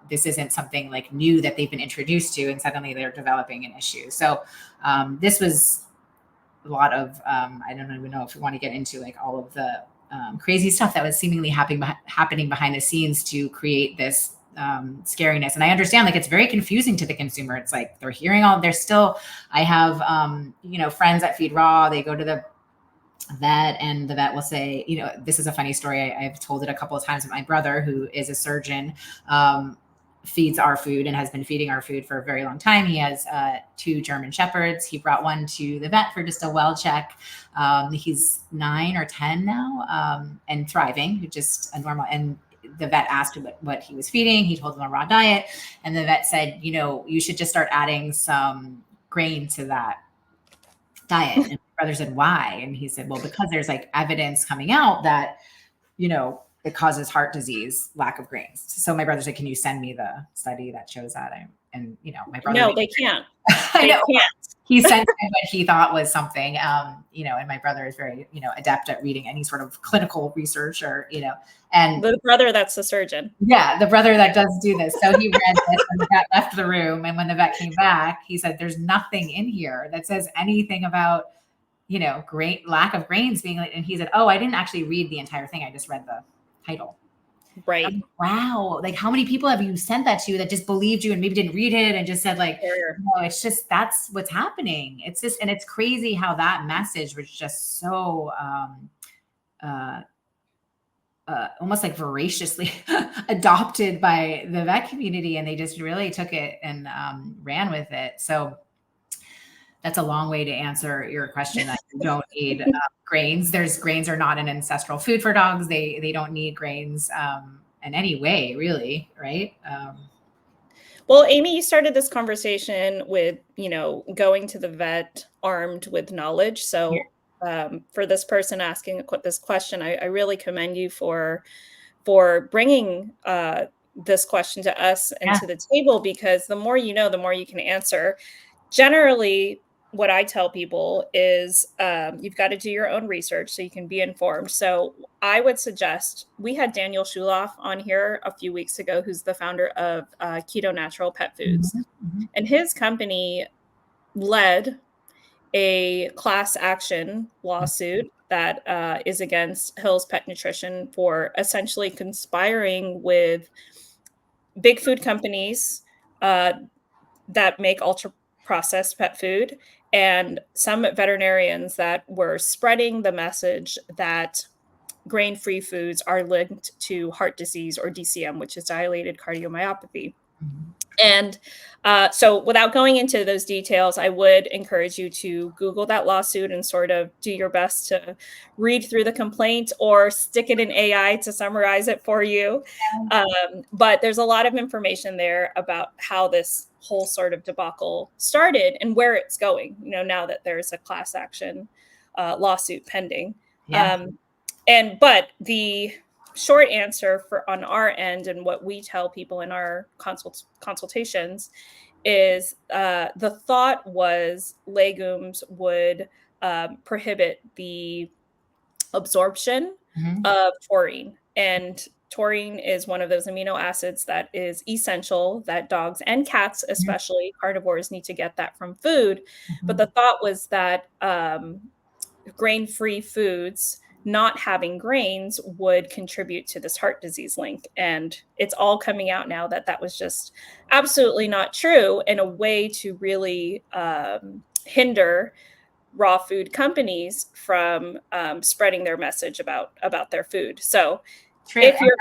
This isn't something like new that they've been introduced to and suddenly they're developing an issue. So this was a lot of, I don't even know if we want to get into like all of the crazy stuff that was seemingly happening behind the scenes to create this scariness. And I understand, like, it's very confusing to the consumer. It's like they're hearing I have friends that feed raw. They go to the vet and the vet will say, this is a funny story. I've told it a couple of times. My brother, who is a surgeon, feeds our food and has been feeding our food for a very long time. He has 2 German Shepherds. He brought one to the vet for just a well check. He's 9 or 10 now, and thriving, just a normal. And the vet asked him what he was feeding. He told him a raw diet. And the vet said, you should just start adding some grain to that diet. And my brother said, why? And he said, well, because there's like evidence coming out that, it causes heart disease, lack of grains. So my brother said, can you send me the study that shows that? My brother, No, they can't. I They know. can't. He sent me what he thought was something, and my brother is very, adept at reading any sort of clinical research and The brother that's the surgeon. yeah, the brother that does do this. So he read this and the vet left the room. And when the vet came back, he said, there's nothing in here that says anything about, great lack of grains being like, and he said, oh, I didn't actually read the entire thing. I just read the title. Right. Wow. Like, how many people have you sent that to that just believed you and maybe didn't read it and just said like, Sure. no, it's just, that's what's happening. It's just, and it's crazy how that message was just so, almost like voraciously adopted by the vet community. And they just really took it and ran with it. So that's a long way to answer your question that you don't need grains. Grains are not an ancestral food for dogs. They don't need grains in any way, really, right? Well, Amy, you started this conversation with, going to the vet armed with knowledge. So for this person asking this question, I really commend you for bringing this question to us and Yeah. to the table, because the more you know, the more you can answer. Generally, what I tell people is you've got to do your own research so you can be informed. So I would suggest, we had Daniel Shuloff on here a few weeks ago, who's the founder of Keto Natural Pet Foods. Mhm. And his company led a class action lawsuit that is against Hill's Pet Nutrition for essentially conspiring with big food companies that make ultra processed pet food and some veterinarians that were spreading the message that grain-free foods are linked to heart disease, or DCM, which is dilated cardiomyopathy. Mhm. And so without going into those details, I would encourage you to Google that lawsuit and sort of do your best to read through the complaint or stick it in AI to summarize it for you. But there's a lot of information there about how this whole sort of debacle started and where it's going, now that there's a class action lawsuit pending. Yeah. But the short answer on our end, and what we tell people in our consultations, is the thought was legumes would prohibit the absorption Mhm. of taurine. And taurine is one of those amino acids that is essential that dogs and cats, Mhm. especially carnivores, need to get that from food. But Mhm. the thought was that grain-free foods not having grains would contribute to this heart disease link. And it's all coming out now that that was just absolutely not true, and a way to really hinder raw food companies from spreading their message about their food. So True. if And you're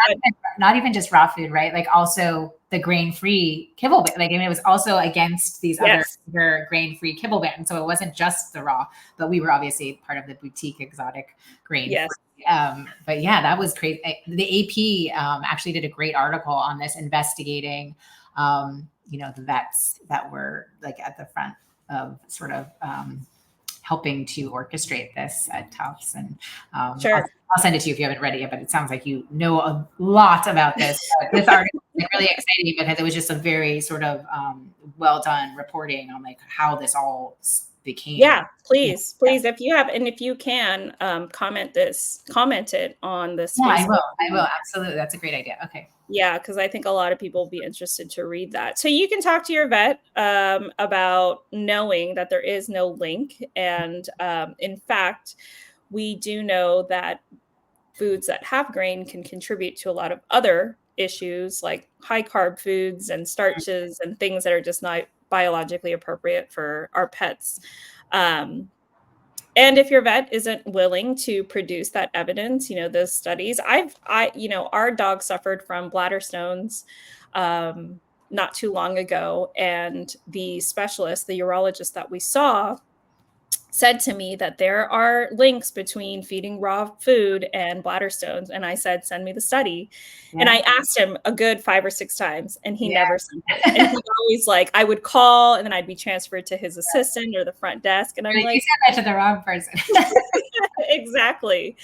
not even just raw food, right? Like also the grain-free kibble. Like, I mean, it was also against these other yes, grain-free kibble bans. So it wasn't just the raw, but we were obviously part of the boutique exotic yes, grain-free. But yeah, that was crazy. The AP actually did a great article on this, investigating, the vets that were like at the front of sort of helping to orchestrate this at Tufts. And sure. I'll send it to you if you haven't read it yet, but it sounds like you know a lot about this. This article is really exciting because it was just a very sort of well done reporting on like how this all became. Yeah, please, please, if you have, and if you can, comment it on this Yeah, I will. Facebook I will. page. Absolutely. That's a great idea. Okay. Yeah, because I think a lot of people will be interested to read that. So you can talk to your vet about knowing that there is no link. And in fact, we do know that foods that have grain can contribute to a lot of other issues like high carb foods and starches and things that are just not biologically appropriate for our pets. Um, and if your vet isn't willing to produce that evidence, those studies, our dog suffered from bladder stones um, not too long ago. And the specialist, the urologist that we saw, said to me that there are links between feeding raw food and bladder stones. And I said, send me the study. And Yeah. I asked him a good 5 or 6 times, and he Yeah. never sent it. And he always like, I would call and then I'd be transferred to his assistant or the front desk. And I'm You like, said that to the wrong person. exactly.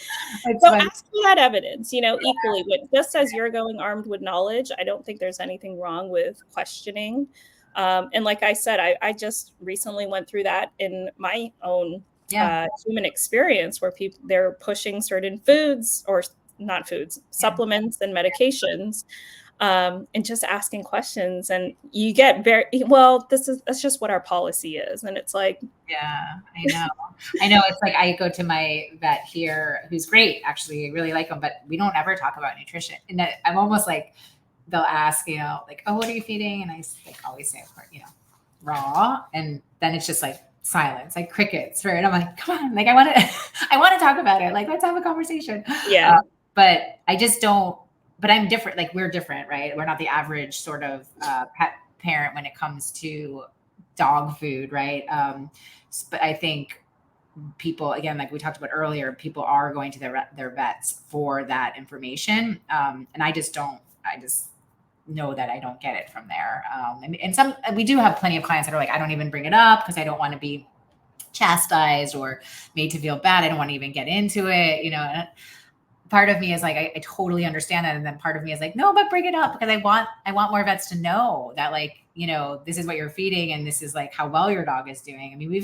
It's So funny. ask for that evidence, equally. But just as you're going armed with knowledge, I don't think there's anything wrong with questioning. And like I said, I just recently went through that in my own Yeah. human experience where they're pushing certain foods or not foods, Yeah. supplements and medications, and just asking questions. And you get very, well, that's just what our policy is. And it's like, Yeah, I know. I know. It's like I go to my vet here, who's great, actually. I really like him, but we don't ever talk about nutrition. And I'm almost like, they'll ask, like, oh, what are you feeding? And I like always say, of course, raw. And then it's just like silence, like crickets, right? And I'm like, come on, like I want to talk about it. Like, let's have a conversation. yeah, But I just don't, but I'm different. Like we're different, right? We're not the average sort of pet parent when it comes to dog food, right? But I think people, again, like we talked about earlier, people are going to their vets for that information. And I just know that I don't get it from there. And we do have plenty of clients that are like, I don't even bring it up because I don't want to be chastised or made to feel bad. I don't want to even get into it. And part of me is like, I totally understand that. And then part of me is like, no, but bring it up because I want more vets to know that, like, this is what you're feeding and this is like how well your dog is doing. I mean, we've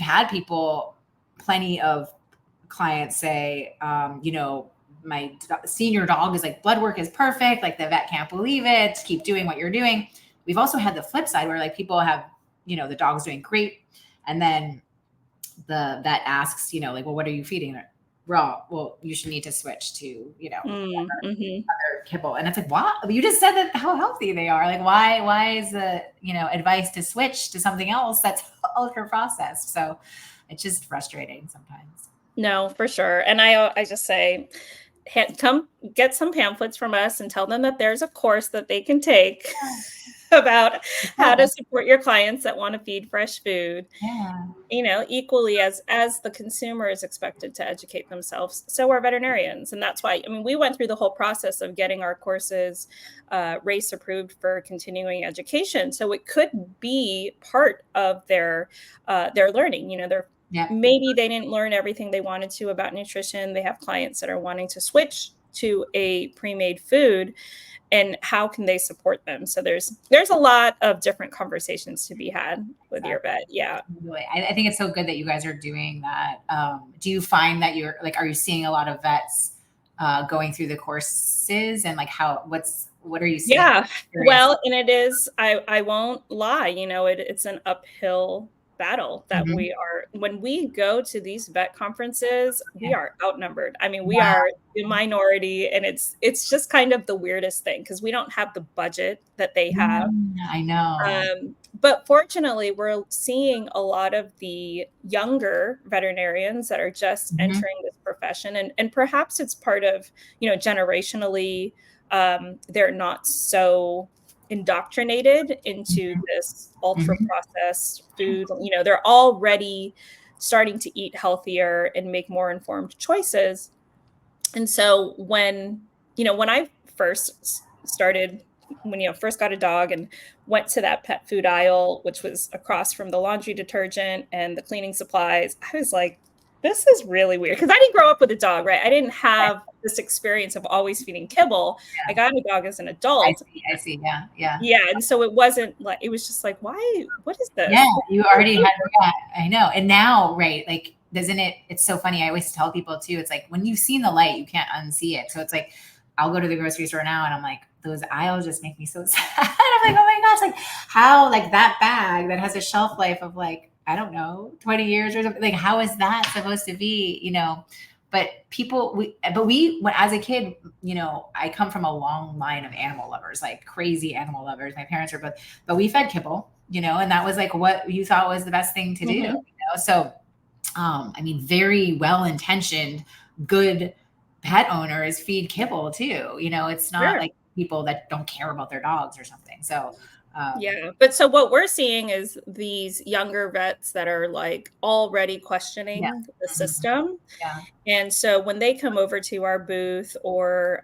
had people, plenty of clients say, my senior dog is like, blood work is perfect. Like the vet can't believe it. Keep doing what you're doing. We've also had the flip side where like people have, the dog's doing great. And then the vet asks, like, well, what are you feeding? Raw. Well, you should need to switch to, mm-hmm. other kibble. And it's like, wow, you just said that how healthy they are. Like, why is the, advice to switch to something else that's ultra processed? So it's just frustrating sometimes. No, for sure. And I just say, come get some pamphlets from us and tell them that there's a course that they can take about how to support your clients that want to feed fresh food. Yeah. Equally as the consumer is expected to educate themselves, so are veterinarians. And that's why, we went through the whole process of getting our courses RACE approved for continuing education. So it could be part of their learning. Yeah. Maybe they didn't learn everything they wanted to about nutrition. They have clients that are wanting to switch to a pre-made food, and how can they support them? So there's a lot of different conversations to be had with your vet. Yeah. Really. I think it's so good that you guys are doing that. Do you find that you're like, are you seeing a lot of vets going through the courses, and like what are you seeing? Yeah. Well, and it is, I won't lie, it's an uphill battle that Mhm. we are when we go to these vet conferences, we Yeah. are outnumbered. I mean, we Wow. are the minority, and it's just kind of the weirdest thing because we don't have the budget that they have. I know. But fortunately, we're seeing a lot of the younger veterinarians that are just Mhm. entering this profession, and perhaps it's part of, generationally, they're not so indoctrinated into Mhm. this ultra Mhm. processed food. They're already starting to eat healthier and make more informed choices. And so when I first started, first got a dog and went to that pet food aisle, which was across from the laundry detergent and the cleaning supplies, I was like, this is really weird. Because I didn't grow up with a dog, right? I didn't have this experience of always feeding kibble. I Yeah. got a dog as an I adult. see. I see. Yeah. Yeah. Yeah. And so it was just like, why? What is Yeah. this? You already had, yeah, I know. And now, right, like, doesn't it, it's so funny. I always tell people too, it's like when you've seen the light, you can't unsee it. So it's like, I'll go to the grocery store now and I'm like, those aisles just make me so sad. I'm like, oh my gosh, like how, like that bag that has a shelf life of like, I don't know, 20 years or something. Like, how is that supposed to be, But when as a kid, I come from a long line of animal lovers, like crazy animal lovers. My parents are both, but we fed kibble, and that was like what you thought was the best thing to do, Mhm. So, I mean, very well intentioned, good pet owners feed kibble too. It's not Sure. like people that don't care about their dogs or something. So, Yeah, but so what we're seeing is these younger vets that are, like, already yeah, questioning the mhm, system, yeah, and so when they come over to our booth or,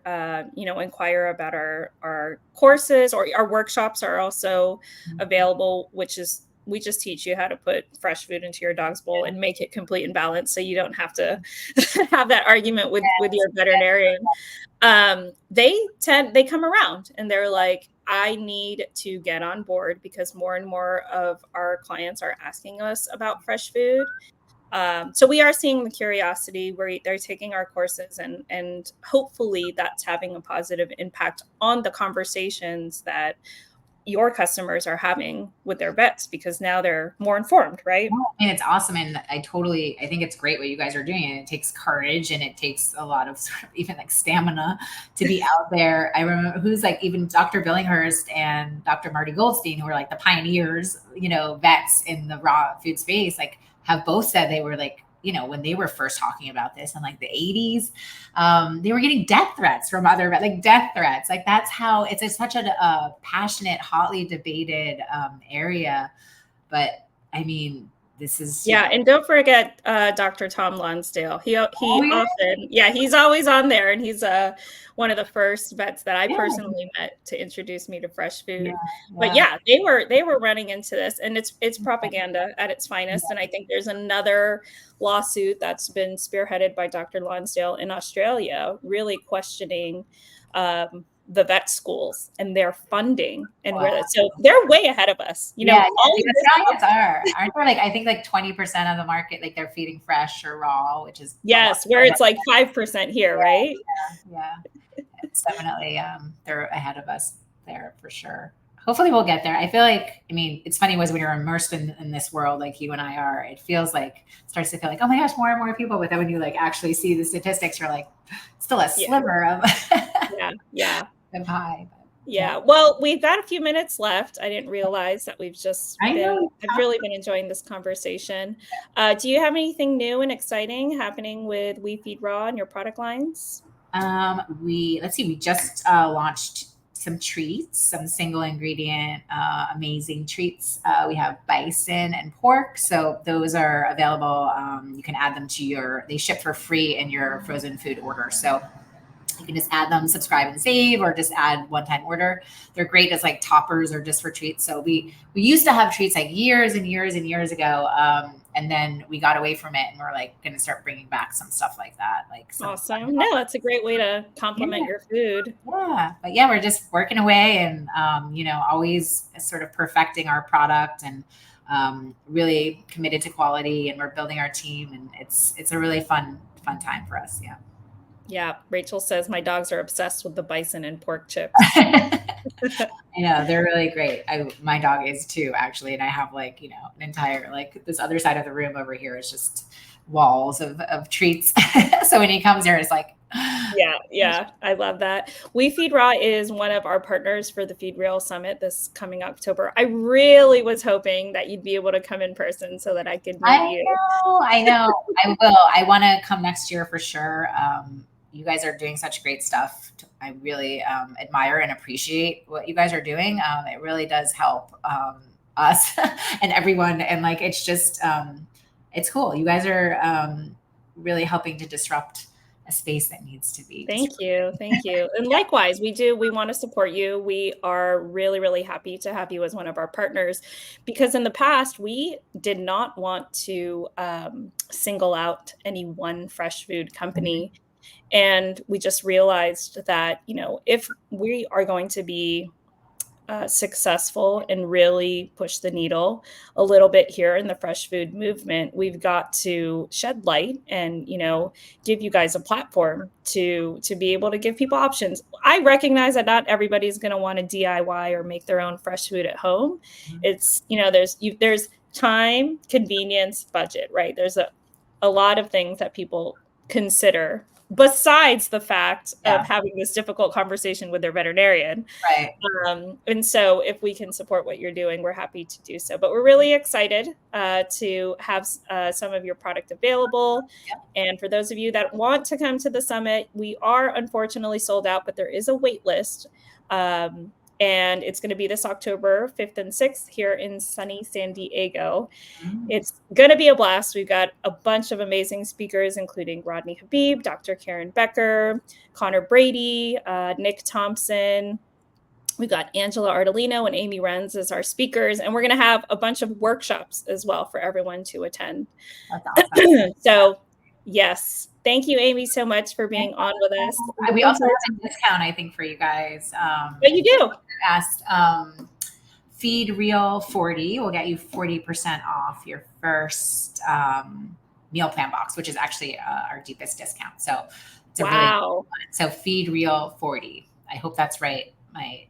inquire about our courses, or our workshops are also mhm, available, which is we just teach you how to put fresh food into your dog's bowl and make it complete and balanced so you don't have to have that argument with yes, your veterinarian. They come around and they're like, I need to get on board because more and more of our clients are asking us about fresh food. So we are seeing the curiosity where they're taking our courses, and hopefully that's having a positive impact on the conversations that your customers are having with their vets because now they're more informed, right? no, and it's awesome. And I think it's great what you guys are doing. And it takes courage and it takes a lot of sort of even like stamina to be out there. I remember who's like even Dr. Billinghurst and Dr. Marty Goldstein, who were like the pioneers, vets in the raw food space, like have both said they were like, when they were first talking about this in like the 80s, they were getting death threats from like death threats. Like that's how such a passionate, hotly debated area. But I mean, this is, Yeah, and don't forget, Dr. Tom Lonsdale. oh He yeah, often yeah, he's always on there, and he's, one of the first vets that I yeah, personally met to introduce me to fresh yeah, food. But yeah, yeah, they were running into this, and it's propaganda at its finest, and yeah. I think there's another lawsuit that's been spearheaded by Dr. Lonsdale in Australia, really questioning, the vet schools and their funding and Wow. where that so they're way ahead of us. Yeah, All yeah. of The this Australians aren't there, like I think like 20% of the market, like they're feeding fresh or raw, which is a lot. yes, where it's like 5% here, Yeah, right? yeah. It's definitely they're ahead of us there for sure. Hopefully we'll get there. I feel like, I mean, it's funny was when you're immersed in this world like you and I are, it feels like starts to feel like, oh my gosh, more and more people. But then when you like actually see the statistics, you're like, still a Yeah, sliver of yeah, yeah, of high. But yeah. yeah. Well, we've got a few minutes left. I didn't realize that I know. I've really been enjoying this conversation. Do you have anything new and exciting happening with We Feed Raw and your product lines? Let's see, we just launched some treats, some single ingredient, amazing treats. We have bison and pork. So those are available. You can add them they ship for free in your frozen food order. So you can just add them, subscribe and save, or just add one-time order. They're great as like toppers or just for treats. So we used to have treats like years and years and years ago. And then we got away from it, and we're like going to start bringing back some stuff like that. Like some Awesome. No, that's a great way to complement your food. Yeah, but yeah, we're just working away and, always sort of perfecting our product and really committed to quality, and we're building our team, and it's a really fun time for us. Yeah. Yeah. Rachel says my dogs are obsessed with the bison and pork chips. I know they're really great. My dog is too, actually, and I have an entire this other side of the room over here is just walls of treats. So when he comes here, it's like. Yeah, I love that. We Feed Raw is one of our partners for the Feed Real Summit this coming October. I really was hoping that you'd be able to come in person so that I could meet you. I know. I will. I want to come next year for sure. You guys are doing such great stuff. I really admire and appreciate what you guys are doing. It really does help us and everyone. And it's just, it's cool. You guys are really helping to disrupt a space that needs to be. Thank you. And likewise, we want to support you. We are really, really happy to have you as one of our partners, because in the past, we did not want to single out any one fresh food company. And we just realized that, if we are going to be successful and really push the needle a little bit here in the fresh food movement, we've got to shed light and, give you guys a platform to be able to give people options. I recognize that not everybody's going to want to DIY or make their own fresh food at home. It's, there's time, convenience, budget, right? There's a lot of things that people consider besides the fact of having this difficult conversation with their veterinarian. Right. And so if we can support what you're doing, we're happy to do so. But we're really excited to have some of your product available. And for those of you that want to come to the summit, we are unfortunately sold out, but there is a wait list. And it's going to be this October 5th and 6th here in sunny San Diego. It's going to be a blast. We've got a bunch of amazing speakers, including Rodney Habib, Dr. Karen Becker, Connor Brady, Nick Thompson. We've got Angela Ardolino and Amy Renz as our speakers. And we're going to have a bunch of workshops as well for everyone to attend. That's awesome. So, yes. Thank you, Amy, so much for being on with us. We also have a discount, I think, for you guys. But you do. Asked Feed Real 40 will get you 40% off your first meal plan box, which is actually our deepest discount. So it's a really good one. So Feed Real 40. I hope that's right. My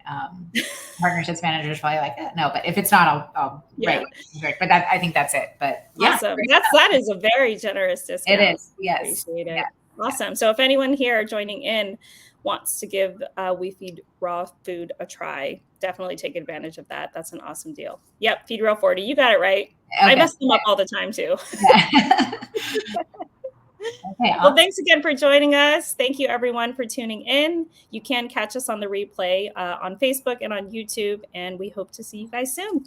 partnerships manager is probably like, no, but if it's not, I'll write it. But I think that's it. But awesome. That is a very generous discount. It is. Yes. Appreciate it. Yeah. Awesome. So if anyone here joining in wants to give We Feed Raw food a try, definitely take advantage of that. That's an awesome deal. Yep. Feed Real 40. You got it right. Okay. I mess them up all the time too. Yeah. Okay, well, thanks again for joining us. Thank you, everyone, for tuning in. You can catch us on the replay on Facebook and on YouTube, and we hope to see you guys soon.